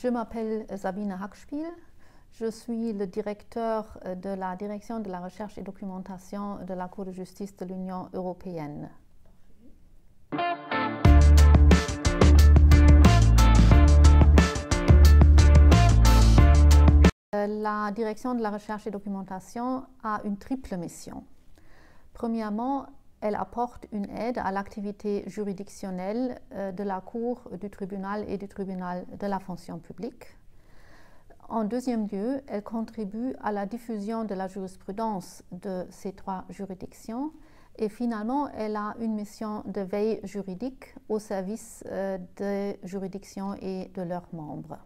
Je m'appelle Sabine Hackspiel. Je suis le directeur de la Direction de la recherche et documentation de la Cour de justice de l'Union européenne. La Direction de la recherche et documentation a une triple mission. Premièrement, elle apporte une aide à l'activité juridictionnelle de la Cour, du tribunal et du tribunal de la fonction publique. En deuxième lieu, elle contribue à la diffusion de la jurisprudence de ces trois juridictions. Et finalement, elle a une mission de veille juridique au service des juridictions et de leurs membres.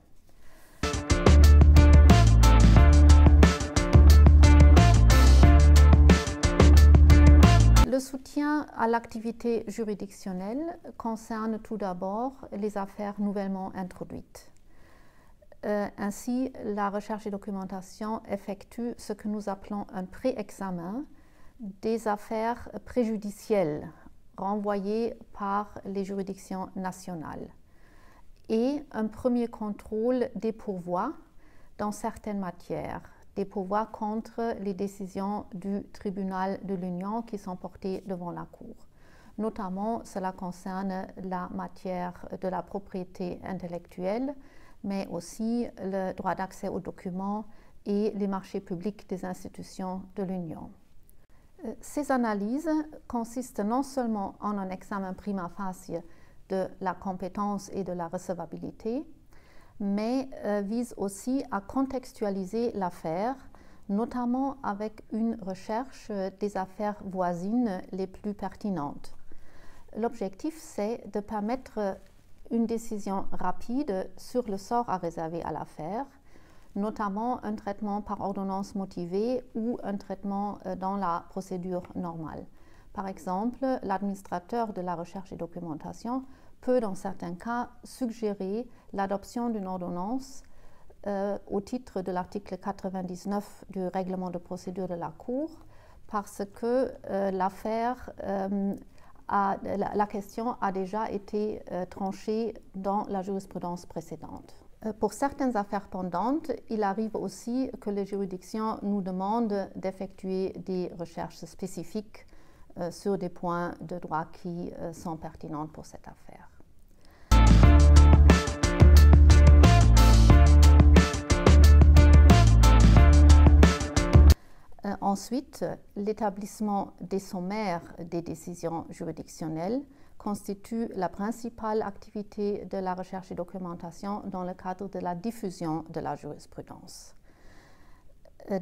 Le soutien à l'activité juridictionnelle concerne tout d'abord les affaires nouvellement introduites. Ainsi, la recherche et documentation effectue ce que nous appelons un pré-examen des affaires préjudicielles renvoyées par les juridictions nationales et un premier contrôle des pourvois dans certaines matières, des pourvois contre les décisions du tribunal de l'Union qui sont portées devant la Cour. Notamment, cela concerne la matière de la propriété intellectuelle, mais aussi le droit d'accès aux documents et les marchés publics des institutions de l'Union. Ces analyses consistent non seulement en un examen prima facie de la compétence et de la recevabilité, mais vise aussi à contextualiser l'affaire, notamment avec une recherche des affaires voisines les plus pertinentes. L'objectif, c'est de permettre une décision rapide sur le sort à réserver à l'affaire, notamment un traitement par ordonnance motivée ou un traitement dans la procédure normale. Par exemple, l'administrateur de la recherche et documentation peut, dans certains cas, suggérer l'adoption d'une ordonnance au titre de l'article 99 du règlement de procédure de la Cour, parce que la question a déjà été tranchée dans la jurisprudence précédente. Pour certaines affaires pendantes, il arrive aussi que les juridictions nous demandent d'effectuer des recherches spécifiques sur des points de droit qui sont pertinents pour cette affaire. Ensuite, l'établissement des sommaires des décisions juridictionnelles constitue la principale activité de la recherche et documentation dans le cadre de la diffusion de la jurisprudence.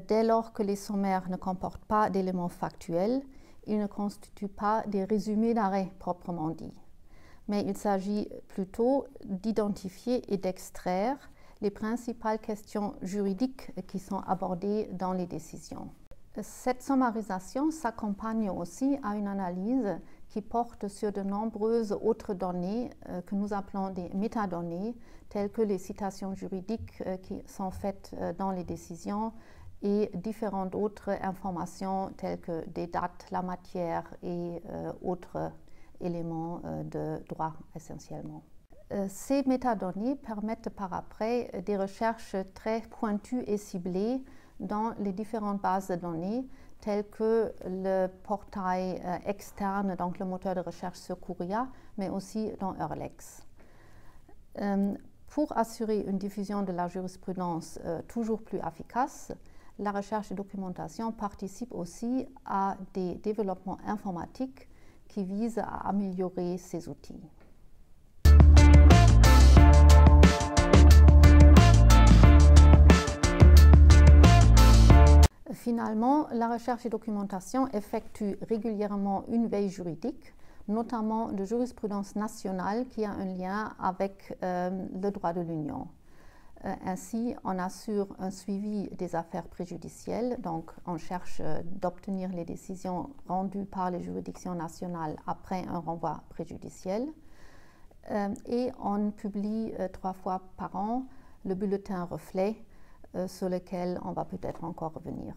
Dès lors que les sommaires ne comportent pas d'éléments factuels, ils ne constituent pas des résumés d'arrêt proprement dit, mais il s'agit plutôt d'identifier et d'extraire les principales questions juridiques qui sont abordées dans les décisions. Cette sommarisation s'accompagne aussi à une analyse qui porte sur de nombreuses autres données que nous appelons des métadonnées, telles que les citations juridiques qui sont faites dans les décisions et différentes autres informations telles que des dates, la matière et autres éléments de droit essentiellement. Ces métadonnées permettent par après des recherches très pointues et ciblées dans les différentes bases de données telles que le portail externe, donc le moteur de recherche sur Curia, mais aussi dans Eurlex. Pour assurer une diffusion de la jurisprudence toujours plus efficace, la recherche et documentation participe aussi à des développements informatiques qui visent à améliorer ces outils. Finalement, la recherche et documentation effectue régulièrement une veille juridique, notamment de jurisprudence nationale qui a un lien avec le droit de l'Union. Ainsi, on assure un suivi des affaires préjudicielles, donc on cherche d'obtenir les décisions rendues par les juridictions nationales après un renvoi préjudiciel. Et on publie 3 fois par an le bulletin reflet sur lequel on va peut-être encore revenir.